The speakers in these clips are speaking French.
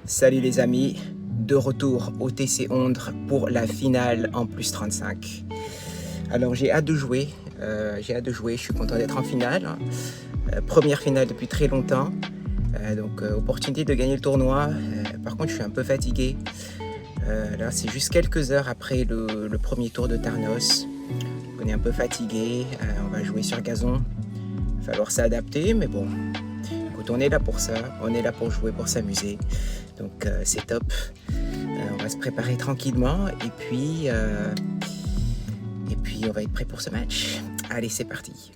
Salut les amis, de retour au TC Ondre pour la finale en plus 35. Alors j'ai hâte de jouer, je suis content d'être en finale. Première finale depuis très longtemps, donc opportunité de gagner le tournoi. Par contre je suis un peu fatigué. Là c'est juste quelques heures après le premier tour de Tarnos. On est un peu fatigué, on va jouer sur gazon. Il va falloir s'adapter, mais bon, écoute, on est là pour ça, on est là pour jouer, pour s'amuser. Donc c'est top. On va se préparer tranquillement et puis on va être prêt pour ce match. Allez, c'est parti.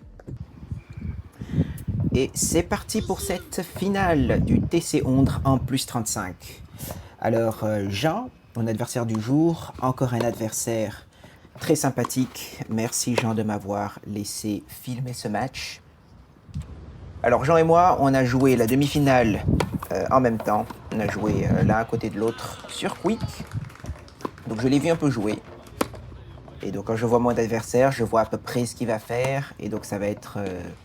Et c'est parti pour cette finale du TC Ondre en plus 35. Alors Jean, mon adversaire du jour, encore un adversaire très sympathique. Merci Jean de m'avoir laissé filmer ce match. Alors Jean et moi, on a joué la demi-finale en même temps. On a joué l'un à côté de l'autre sur Quick. Donc je l'ai vu un peu jouer. Et donc quand je vois mon adversaire, je vois à peu près ce qu'il va faire. Et donc ça va être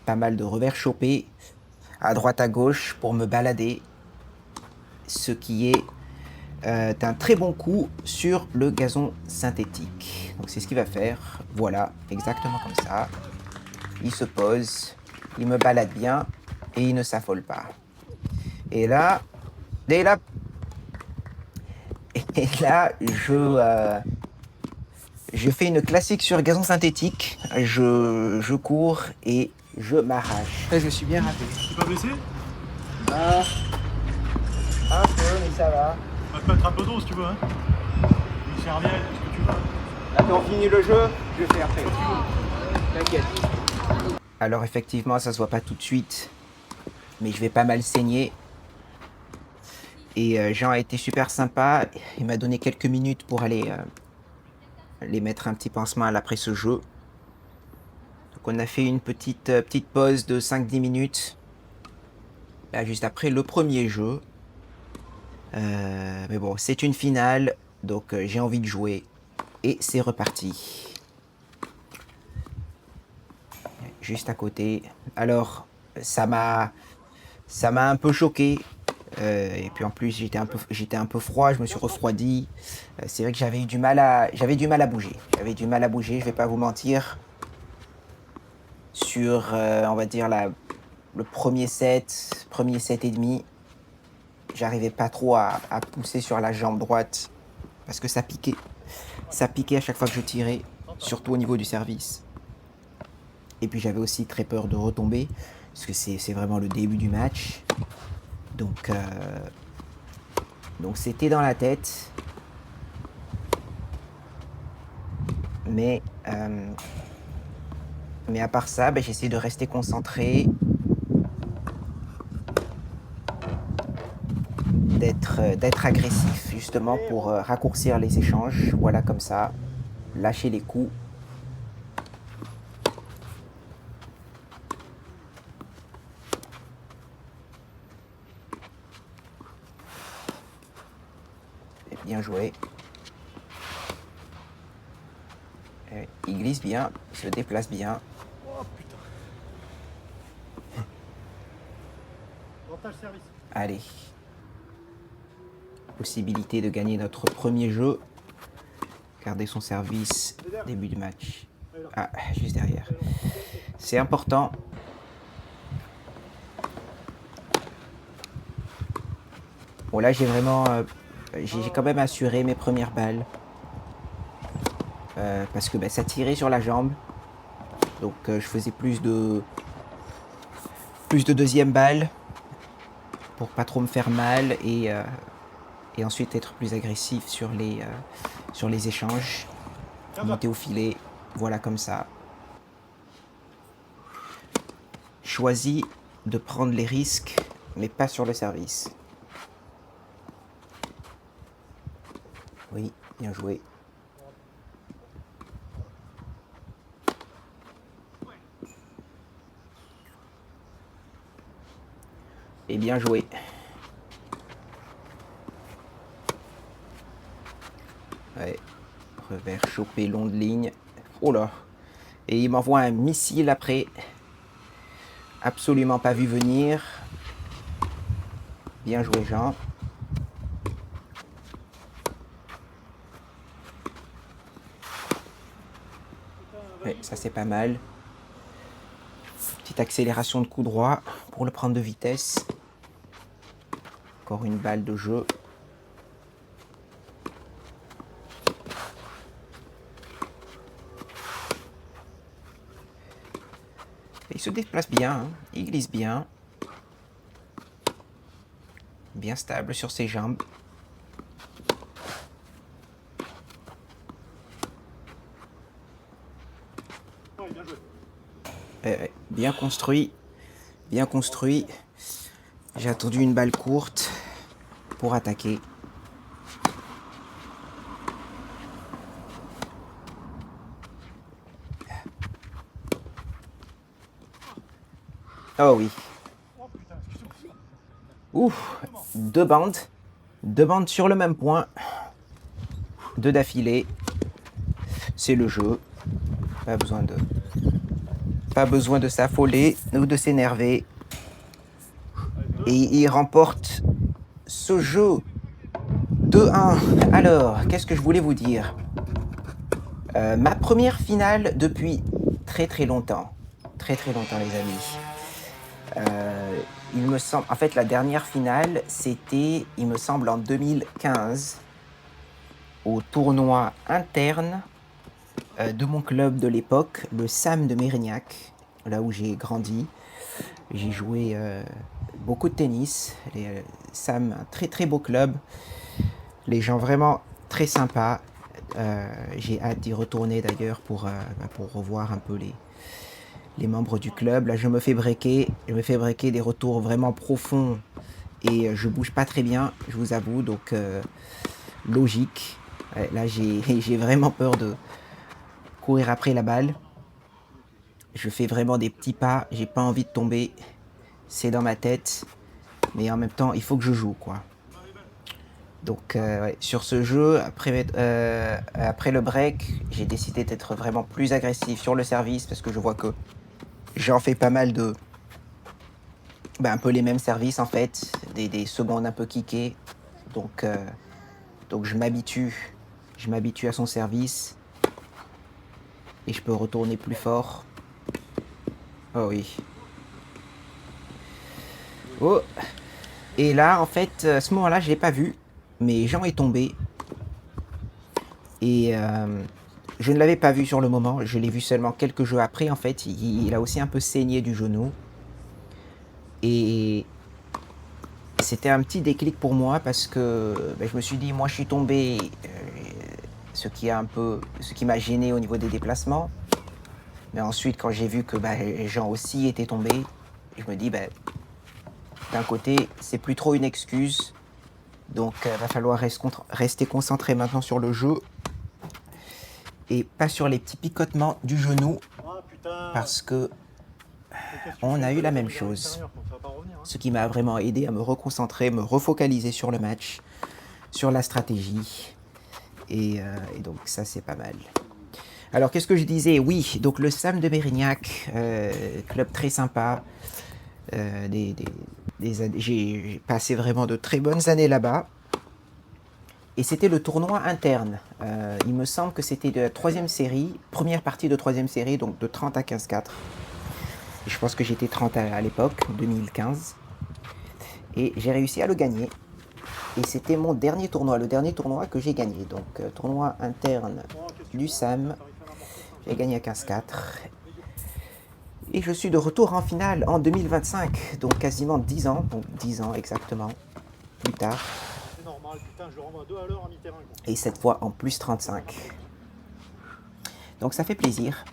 pas mal de revers chopés à droite à gauche pour me balader. Ce qui est un très bon coup sur le gazon synthétique. Donc c'est ce qu'il va faire. Voilà, exactement comme ça. Il se pose, il me balade bien et il ne s'affole pas. Et là, je fais une classique sur gazon synthétique. Je cours et je m'arrache. Je suis bien raté. T'es pas blessé? Ah, un peu, mais ça va. On va te mettre un peu d'eau si tu veux, hein. Une serviette, ce que tu veux. Attends, on finit le jeu, je fais après. T'inquiète. Alors effectivement, ça se voit pas tout de suite, mais je vais pas mal saigner. Et Jean a été super sympa. Il m'a donné quelques minutes pour aller les mettre un petit pansement après ce jeu. Donc on a fait une petite pause de 5-10 minutes. Là, juste après le premier jeu. Mais bon, c'est une finale, donc j'ai envie de jouer. Et c'est reparti. Juste à côté. Alors, ça m'a un peu choqué. Et puis en plus, j'étais un peu froid, je me suis refroidi. C'est vrai que j'avais du mal à bouger. Je vais pas vous mentir. Sur, on va dire, le premier set et demi, j'arrivais pas trop à pousser sur la jambe droite parce que ça piquait. Ça piquait à chaque fois que je tirais, surtout au niveau du service. Et puis j'avais aussi très peur de retomber parce que c'est vraiment le début du match. Donc c'était dans la tête. Mais à part ça, j'essaie de rester concentré. D'être agressif, justement, pour raccourcir les échanges. Voilà, comme ça. Lâcher les coups. Bien joué. Il glisse bien, il se déplace bien. Oh putain. Avantage service. Allez. Possibilité de gagner notre premier jeu. Garder son service, début du match. Ah, juste derrière. C'est important. Bon, là, j'ai vraiment... j'ai quand même assuré mes premières balles. Parce que ça tirait sur la jambe. Donc je faisais plus de deuxième balle pour pas trop me faire mal et ensuite être plus agressif sur les échanges. Monter au filet, voilà, comme ça. Choisis de prendre les risques, mais pas sur le service. Oui, bien joué. Et bien joué. Ouais. Revers chopé, long de ligne. Oh là. Et il m'envoie un missile après. Absolument pas vu venir. Bien joué, Jean. Ouais, ça c'est pas mal. Petite accélération de coup droit pour le prendre de vitesse. Encore une balle de jeu. Il se déplace bien, hein. Il glisse bien. Bien stable sur ses jambes. Ouais, bien joué. Bien construit. Bien construit. J'ai attendu une balle courte pour attaquer. Oh oui. Oh putain, excuse-moi. Ouf. Deux bandes. Deux bandes sur le même point. Deux d'affilée. C'est le jeu. Pas besoin de s'affoler ou de s'énerver. Et il remporte ce jeu 2-1. Alors, qu'est-ce que je voulais vous dire? Ma première finale depuis très très longtemps. Très très longtemps, les amis. Il me semble... En fait, la dernière finale, c'était, il me semble, en 2015, au tournoi interne de mon club de l'époque, le SAM de Mérignac, là où j'ai grandi. J'ai joué beaucoup de tennis. SAM, un très très beau club. Les gens vraiment très sympas. J'ai hâte d'y retourner d'ailleurs pour revoir un peu les membres du club. Là, je me fais breaker des retours vraiment profonds et je bouge pas très bien, je vous avoue, donc logique. Là, j'ai vraiment peur de courir après la balle. Je fais vraiment des petits pas, j'ai pas envie de tomber, c'est dans ma tête, mais en même temps, il faut que je joue, quoi. Donc, ouais, sur ce jeu, après le break, j'ai décidé d'être vraiment plus agressif sur le service parce que je vois que j'en fais pas mal de... un peu les mêmes services en fait, des secondes un peu kickées. Donc je m'habitue à son service et je peux retourner plus fort. Oh oui. Oh. Et là, en fait, à ce moment-là, je l'ai pas vu, mais Jean est tombé. Et je ne l'avais pas vu sur le moment, je l'ai vu seulement quelques jeux après. En fait, il a aussi un peu saigné du genou. Et c'était un petit déclic pour moi parce que je me suis dit, moi je suis tombé, ce qui m'a gêné au niveau des déplacements. Mais ensuite, quand j'ai vu que Jean aussi était tombé, je me dis, d'un côté, c'est plus trop une excuse. Donc, va falloir rester concentré maintenant sur le jeu et pas sur les petits picotements du genou Ah putain. parce que Qu'est-ce que tu on fais a eu de la faire même vers chose. l'extérieur, ça va pas revenir, hein. Ce qui m'a vraiment aidé à me reconcentrer, me refocaliser sur le match, sur la stratégie. Et donc ça, c'est pas mal. Alors, qu'est-ce que je disais? Oui, donc le SAM de Mérignac, club très sympa. J'ai passé vraiment de très bonnes années là-bas. Et c'était le tournoi interne. Il me semble que c'était de la troisième série, première partie de troisième série, donc de 30 à 15-4. Et je pense que j'étais 30 à l'époque, 2015. Et j'ai réussi à le gagner. Et c'était mon dernier tournoi, le dernier tournoi que j'ai gagné. Donc, tournoi interne du SAM. J'ai gagné à 15-4. Et je suis de retour en finale en 2025. Donc, quasiment 10 ans. Donc, 10 ans exactement. Plus tard. C'est normal, putain, je renvoie 2 à l'heure à mi-terrain, quoi. Et cette fois en plus 35. Donc, ça fait plaisir.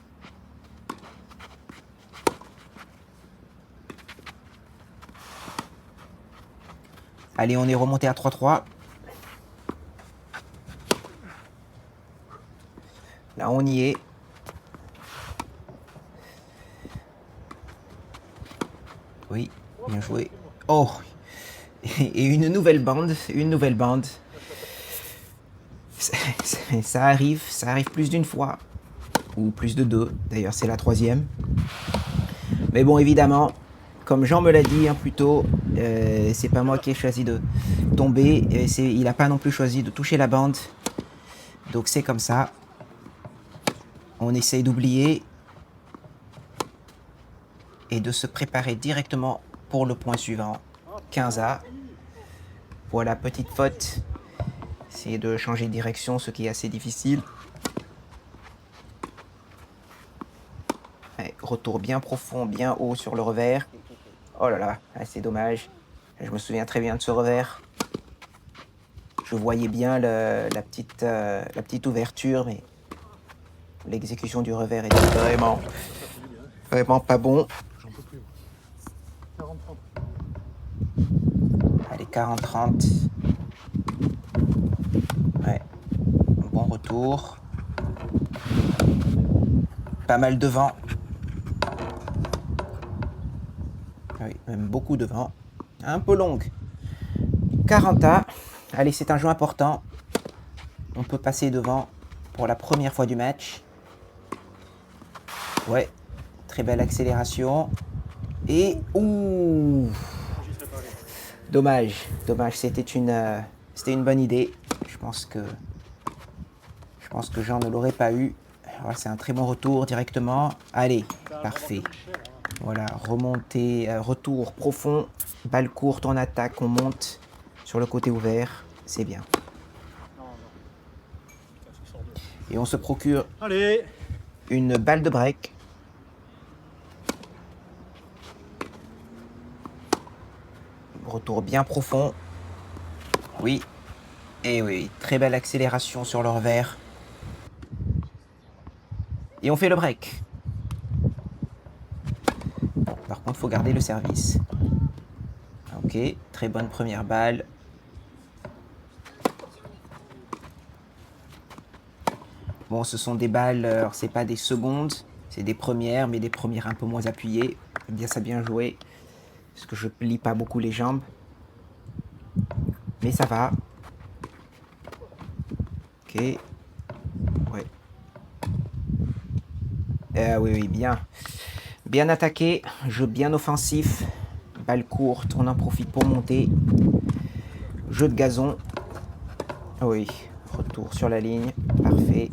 Allez, on est remonté à 3-3. Là, on y est. Oui, bien joué. Oh, et une nouvelle bande, Ça arrive plus d'une fois, ou plus de deux. D'ailleurs, c'est la troisième. Mais bon, évidemment, comme Jean me l'a dit plus tôt, c'est pas moi qui ai choisi de tomber. Et il n'a pas non plus choisi de toucher la bande. Donc c'est comme ça. On essaye d'oublier et de se préparer directement pour le point suivant. 15A. Voilà, petite faute. Essayer de changer de direction, ce qui est assez difficile. Ouais, retour bien profond, bien haut sur le revers. Oh là là, c'est dommage. Je me souviens très bien de ce revers. Je voyais bien la petite ouverture, mais l'exécution du revers était vraiment pas bon. J'en peux plus. 40-30. Allez, 40-30. Ouais, bon retour. Pas mal de vent. Oui, même beaucoup de vent. Un peu longue. 40A. Allez, c'est un jeu important. On peut passer devant pour la première fois du match. Ouais, très belle accélération. Et... ouh, dommage, c'était une bonne idée. Je pense que Jean ne l'aurait pas eu. Voilà, c'est un très bon retour directement. Allez, parfait. Voilà, remontée, retour profond, balle courte, on attaque, on monte sur le côté ouvert. C'est bien. Et on se procure Allez. une balle de break. Retour bien profond. Oui. Et oui, très belle accélération sur le revers. Et on fait le break. Par contre, il faut garder le service. Ok, très bonne première balle. Bon, ce sont des balles, alors c'est pas des secondes, c'est des premières, mais des premières un peu moins appuyées. Bien, ça a bien joué. Parce que je plie pas beaucoup les jambes. Mais ça va. Ok. Ouais. Oui, oui, bien. Bien attaqué, jeu bien offensif. Balle courte, on en profite pour monter. Jeu de gazon. Oui, retour sur la ligne. Parfait.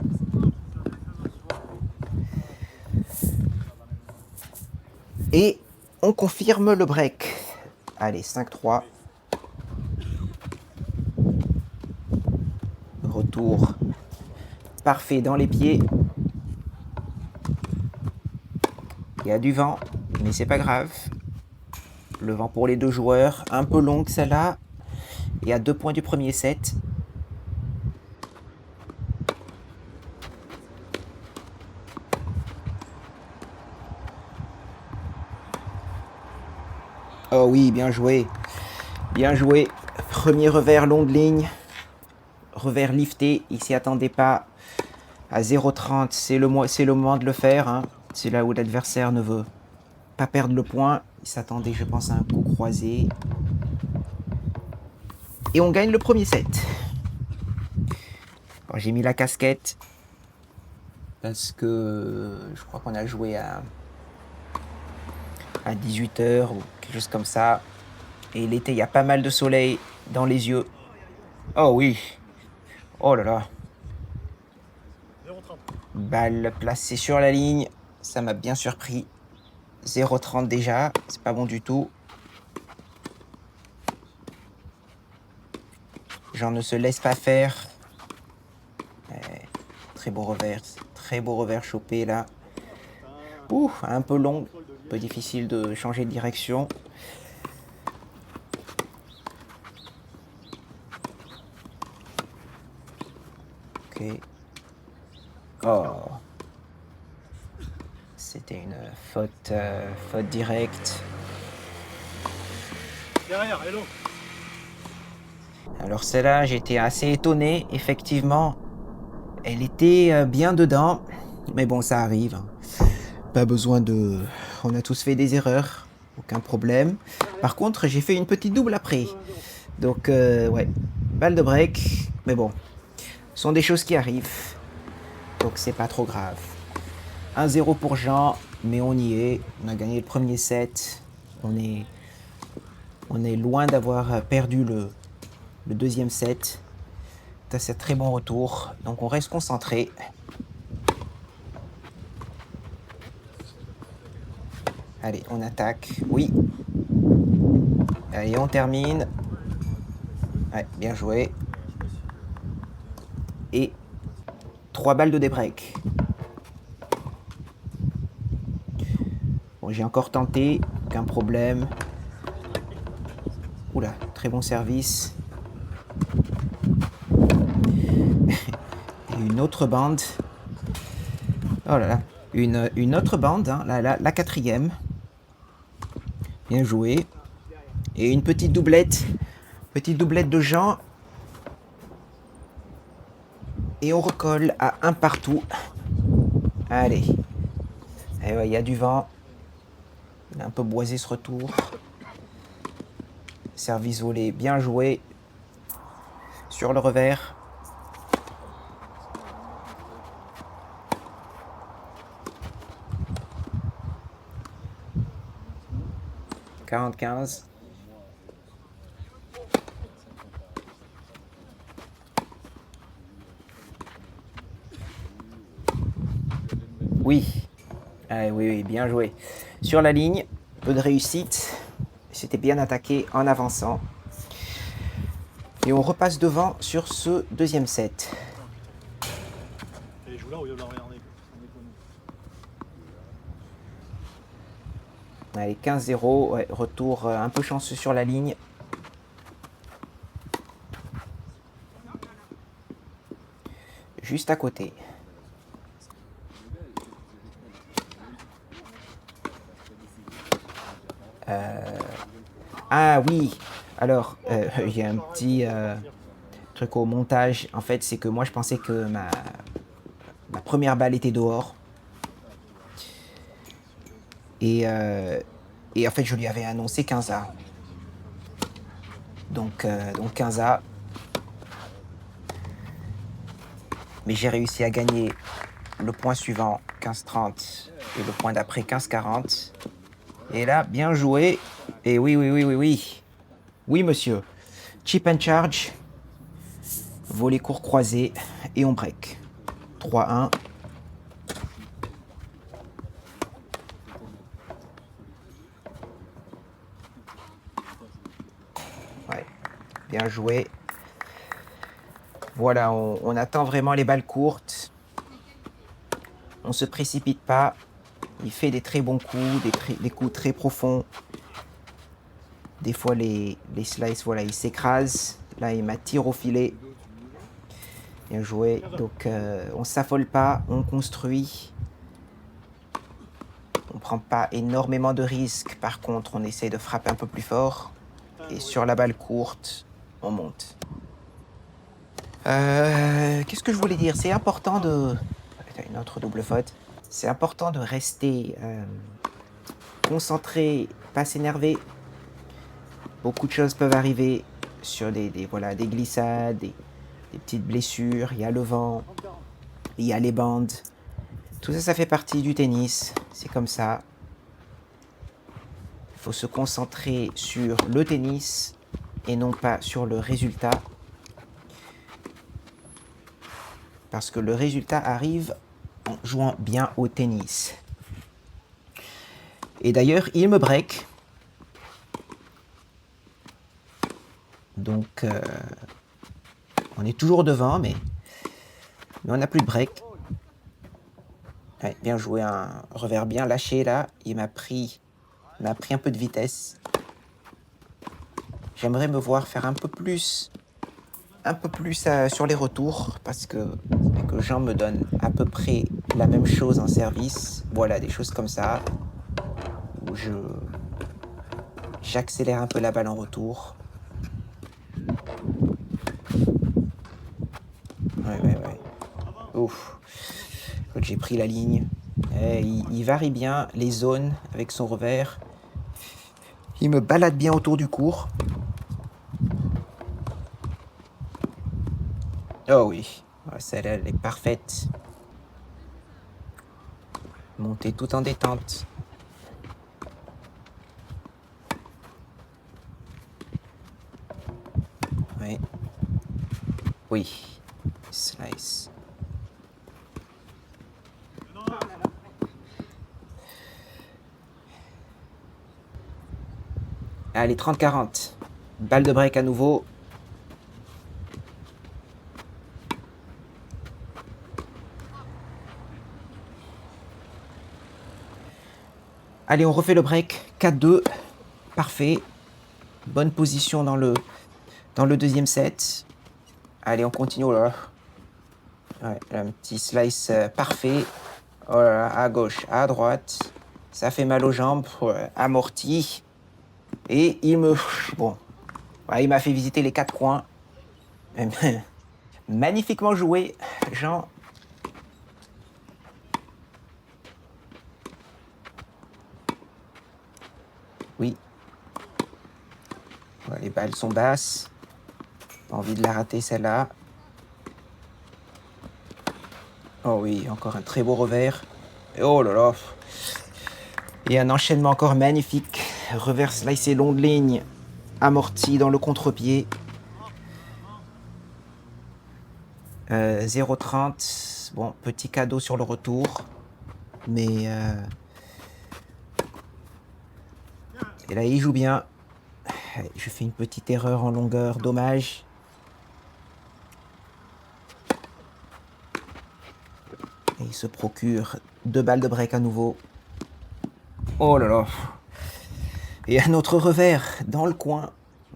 Et on confirme le break. Allez, 5-3. Retour parfait dans les pieds. Il y a du vent, mais c'est pas grave. Le vent pour les deux joueurs. Un peu longue celle-là. Et à 2 points du premier set. Oh oui, bien joué. Bien joué. Premier revers, longue ligne. Revers lifté. Il s'y attendait pas. À 0,30, c'est le moment de le faire. Hein. C'est là où l'adversaire ne veut pas perdre le point. Il s'attendait, je pense, à un coup croisé. Et on gagne le premier set. Bon, j'ai mis la casquette. Parce que je crois qu'on a joué à 18h ou quelque chose comme ça. Et l'été, il y a pas mal de soleil dans les yeux. Oh oui. Oh là là. 0,30. Balle placée sur la ligne. Ça m'a bien surpris. 0,30 déjà. C'est pas bon du tout. Jean ne se laisse pas faire. Très beau revers. Très beau revers chopé là. Ouh, un peu long. Un peu difficile de changer de direction. Ok. Oh. C'était une faute directe. Derrière, hello. Alors celle-là, j'étais assez étonné. Effectivement, elle était bien dedans. Mais bon, ça arrive. Pas besoin de... On a tous fait des erreurs. Aucun problème. Par contre, j'ai fait une petite double après. Donc, ouais. Balle de break. Mais bon. Ce sont des choses qui arrivent. Donc, c'est pas trop grave. 1-0 pour Jean. Mais on y est. On a gagné le premier set. On est loin d'avoir perdu le deuxième set. C'est un très bon retour. Donc, on reste concentré. Allez, on attaque. Oui. Allez, on termine. Ouais, bien joué. Et 3 balles de débreak. Bon, j'ai encore tenté. Aucun problème. Oula, très bon service. Et une autre bande. Oh là là. Une autre bande, hein, la quatrième. Bien joué. Et une petite doublette. Petite doublette de Jean. Et on recolle à un partout. Allez. Et ouais, il y a du vent. Il est un peu boisé ce retour. Service volé bien joué. Sur le revers. « 40-15. » Oui. Ah, oui, oui, bien joué. Sur la ligne, peu de réussite. C'était bien attaqué en avançant. Et on repasse devant sur ce deuxième set. Et joue là au lieu de la regarder. Allez, 15-0. Ouais, retour un peu chanceux sur la ligne. Juste à côté. Ah oui. Alors, il y a un petit truc au montage. En fait, c'est que moi, je pensais que ma première balle était dehors. Et en fait, je lui avais annoncé 15A. Donc 15A. Mais j'ai réussi à gagner le point suivant, 15-30. Et le point d'après, 15-40. Et là, bien joué. Et oui, oui, oui, oui, oui. Oui, monsieur. Chip and charge. Volley court croisé. Et on break. 3-1. Ouais. Bien joué. Voilà, on attend vraiment les balles courtes. On se précipite pas. Il fait des très bons coups, des coups très profonds. Des fois, les slices, voilà, ils s'écrasent. Là, il m'a tiré au filet. Bien joué. Donc, on s'affole pas, on construit. On prend pas énormément de risques. Par contre, on essaie de frapper un peu plus fort. Et sur la balle courte, on monte. Qu'est-ce que je voulais dire? C'est important de... Une autre double faute. C'est important de rester concentré, pas s'énerver. Beaucoup de choses peuvent arriver sur voilà, des glissades, des petites blessures. Il y a le vent, il y a les bandes. Tout ça, ça fait partie du tennis. C'est comme ça. Il faut se concentrer sur le tennis et non pas sur le résultat. Parce que le résultat arrive en jouant bien au tennis. Et d'ailleurs, il me break. Donc, on est toujours devant, mais on n'a plus de break. Ouais, bien joué, un revers bien lâché là. Il m'a pris un peu de vitesse. J'aimerais me voir faire un peu plus sur les retours parce que Jean me donne à peu près la même chose en service. Voilà, des choses comme ça où j'accélère un peu la balle en retour. Ouais. Ouf. J'ai pris la ligne. Il varie bien les zones avec son revers. Il me balade bien autour du court. Oh oui, celle-là, elle est parfaite. Monter tout en détente. Ouais. Oui. Slice. Allez, 30-40. Balle de break à nouveau. Allez, on refait le break. 4-2. Parfait. Bonne position dans le deuxième set. Allez, on continue. Oh là là. Ouais, un petit slice parfait. Oh là là, à gauche, à droite. Ça fait mal aux jambes. Ouais, amorti. Et il me... Bon. Ouais, il m'a fait visiter les 4 coins. Magnifiquement joué, Jean. Oui. Ouais, les balles sont basses. Pas envie de la rater, celle-là. Oh oui, encore un très beau revers. Et oh là là. Et un enchaînement encore magnifique. Revers slicé long de ligne. Amorti dans le contre-pied. 0,30. Bon, petit cadeau sur le retour. Mais... Et là, il joue bien. Je fais une petite erreur en longueur. Dommage. Et il se procure 2 balles de break à nouveau. Oh là là. Et un autre revers dans le coin.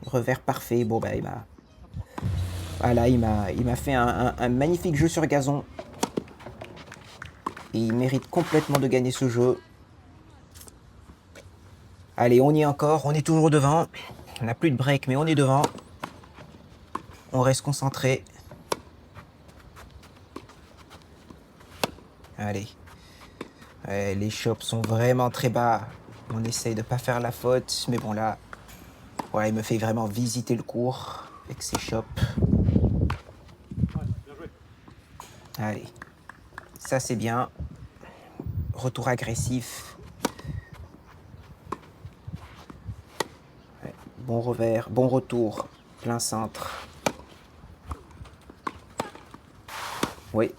Revers parfait. Bon, bah, il m'a... Voilà, il m'a fait un magnifique jeu sur gazon. Et il mérite complètement de gagner ce jeu. Allez, on y est encore. On est toujours devant. On n'a plus de break, mais on est devant. On reste concentré. Allez. Ouais, les chops sont vraiment très bas. On essaye de pas faire la faute. Mais bon, là... Ouais, il me fait vraiment visiter le cours avec ses chops. Allez. Ça, c'est bien. Retour agressif. Ouais, bon revers, bon retour. Plein centre. Oui,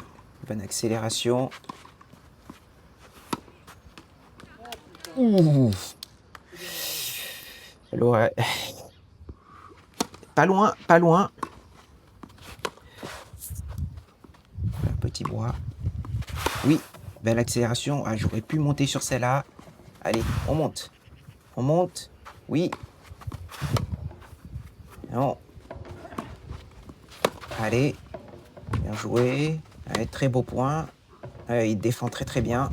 bonne accélération. Ouh. Alors, pas loin, pas loin. Un petit bois. Oui, belle accélération. Ah, j'aurais pu monter sur celle-là. Allez, on monte. On monte. Oui. Non. Allez. Bien joué. Allez, très beau point. Il défend très très bien.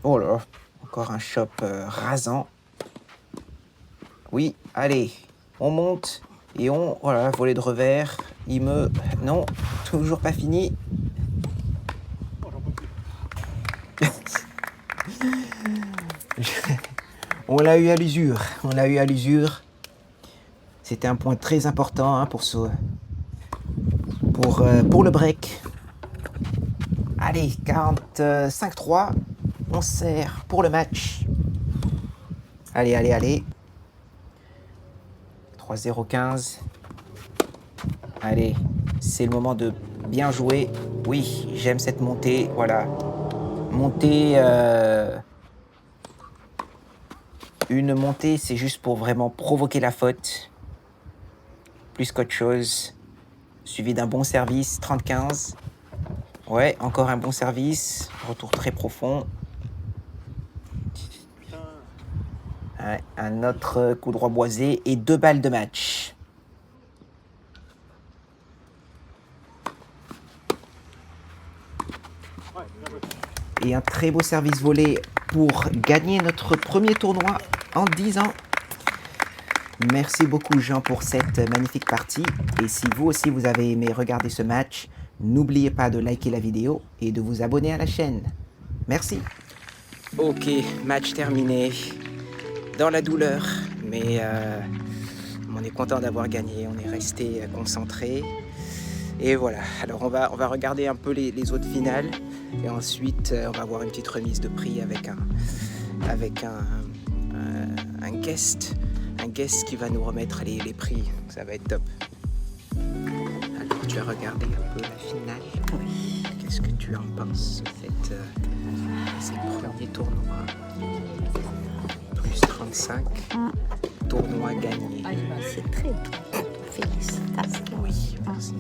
Oh là, encore un chop rasant. Oui, allez. On monte. Et on... Voilà, volée de revers. Il me... Non, toujours pas fini. On l'a eu à l'usure. On l'a eu à l'usure. C'était un point très important hein, pour le break. Allez, 45-3. On sert pour le match. Allez, allez, allez. 3-0-15. Allez, c'est le moment de bien jouer. Oui, j'aime cette montée. Voilà. Montée... Une montée, c'est juste pour vraiment provoquer la faute. Plus qu'autre chose. Suivi d'un bon service, 30-15. Ouais, encore un bon service. Retour très profond. Ouais, un autre coup droit boisé et 2 balles de match. Et un très beau service volé pour gagner notre premier tournoi en 10 ans. Merci beaucoup Jean pour cette magnifique partie. Et si vous aussi vous avez aimé regarder ce match, n'oubliez pas de liker la vidéo et de vous abonner à la chaîne. Merci. Ok, match terminé. Dans la douleur, mais on est content d'avoir gagné. On est resté concentré. Et voilà, alors on va regarder un peu les autres finales. Et ensuite, on va avoir une petite remise de prix avec un guest. Un guest qui va nous remettre les prix. Ça va être top. Alors, tu as regardé un peu la finale. Oui. Qu'est-ce que tu en penses de ces premiers tournois? plus 35. Tournoi gagné. C'est très bien. Félicitations. Oui. Merci.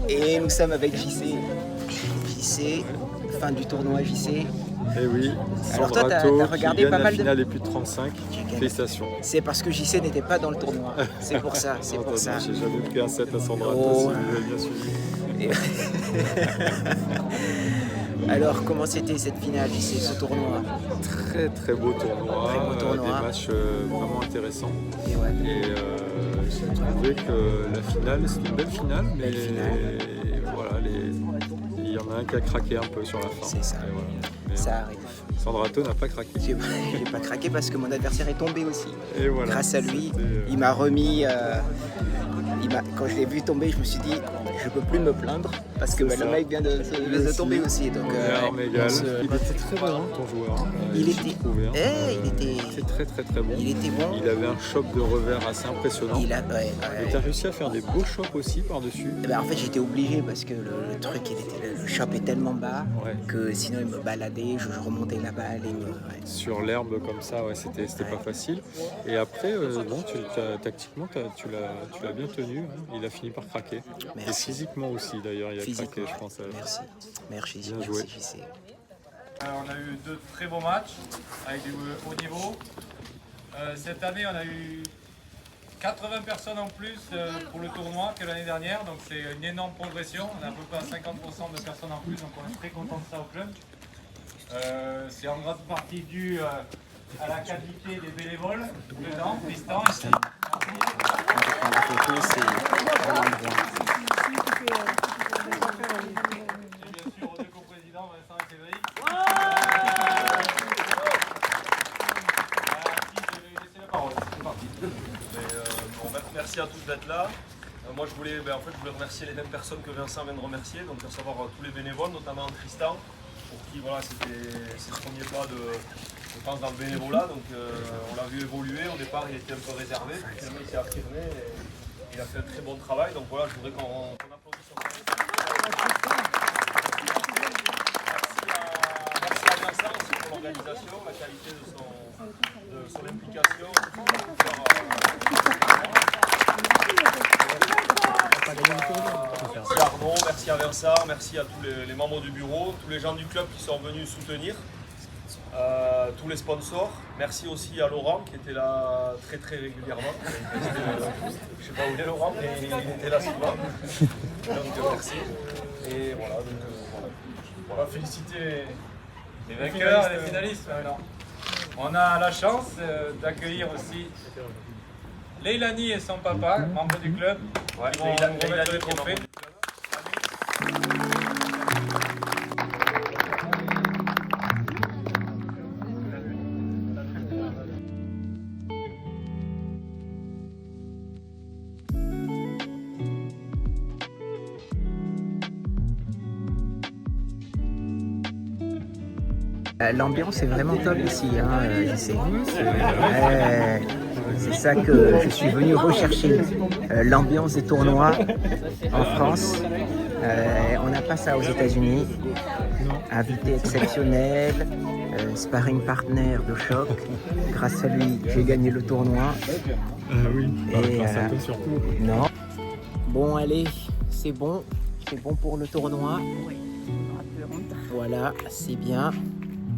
Et nous sommes avec JC. JC, fin du tournoi JC. Eh oui, Alors toi, t'as Sandrato regardé qui pas gagne mal la de- finale et plus de 35. gagné. Félicitations. C'est parce que JC n'était pas dans le tournoi. C'est pour ça, c'est pour ça. J'ai jamais pris un set à Sandrato Oh. si vous avez bien suivi. Et- Alors, comment c'était cette finale JC, ce tournoi? Très très beau tournoi, Très beau tournoi. des matchs vraiment intéressants. Et ouais. Et j'ai trouvé que la finale, c'était une belle finale, mais Belle finale. voilà, il y en a un qui a craqué un peu sur la fin. C'est ça. Et voilà. Mais Ça arrive. Sandrato n'a pas craqué. J'ai pas craqué parce que mon adversaire est tombé aussi. Et voilà. Grâce à lui, C'était, il m'a remis. Quand je l'ai vu tomber, je me suis dit, je peux plus me plaindre parce que C'est le ça. mec vient de tomber aussi. Donc, armes égales. on se- Il était très bon, ton joueur. Il j'ai était- trouvé, hein. il était- C'est très très très bon. il était bon. Il avait un choc de revers assez impressionnant. Il a, ouais, Et tu as réussi à faire des beaux chocs aussi par-dessus. Eh ben, en fait, j'étais obligé parce que le truc, le shop est tellement bas Ouais. que sinon il me baladait, je remontais la balle et ouais. Sur l'herbe comme ça, ouais, c'était pas facile. Et après, bon, tactiquement, tu l'as bien tenu. Hein. Il a fini par craquer. Merci. Et physiquement aussi, d'ailleurs, il a craqué, je pense. Merci. Merci, Bien merci, joué. JC. On a eu 2 très beaux matchs avec du haut niveau. Cette année, on a eu 80 personnes en plus pour le tournoi que l'année dernière, donc c'est une énorme progression. On a à peu près 50% de personnes en plus, donc on est très content de ça au club. C'est en grande partie dû à la qualité des bénévoles dedans, Tristan ici. On prend la photo, c'est vraiment bien. Et bien sûr aux deux coprésidents, Vincent et Cédric. Je vais laisser la parole. C'est parti. Merci à tous d'être là. Moi, je voulais remercier les mêmes personnes que Vincent vient de remercier, donc à savoir tous les bénévoles, notamment Tristan, pour qui voilà, c'est le premier pas je pense, dans le bénévolat. Donc, on l'a vu évoluer. Au départ, il était un peu réservé, finalement, il s'est affirmé et il a fait un très bon travail. Donc voilà, je voudrais qu'on applaudisse son travail. Merci à Vincent aussi pour l'organisation, la qualité de son implication. Merci à Arnaud, merci à Vincent, merci à tous les membres du bureau, tous les gens du club qui sont venus soutenir, tous les sponsors. Merci aussi à Laurent qui était là très très régulièrement. Je ne sais pas où il est Laurent, mais il était là souvent. Donc merci. Et voilà, on va féliciter Les vainqueurs et les finalistes maintenant. On a la chance d'accueillir aussi Leilani et son papa, membres du club, qui vont remettre le trophée. L'ambiance est vraiment top ici, hein, JC. Ouais, c'est ça que je suis venu rechercher. L'ambiance des tournois en France. On n'a pas ça aux États-Unis. Invité exceptionnel, sparring partner de choc. Grâce à lui, j'ai gagné le tournoi. Oui, Et, grâce à toi surtout. Non. Bon, allez, c'est bon. C'est bon pour le tournoi. Voilà, c'est bien.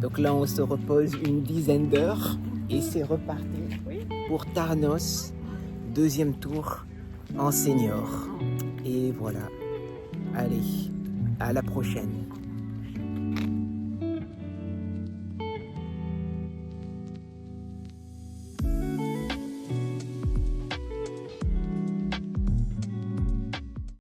Donc là, on se repose une dizaine d'heures et c'est reparti pour Tarnos, deuxième tour en senior. Et voilà. Allez, à la prochaine.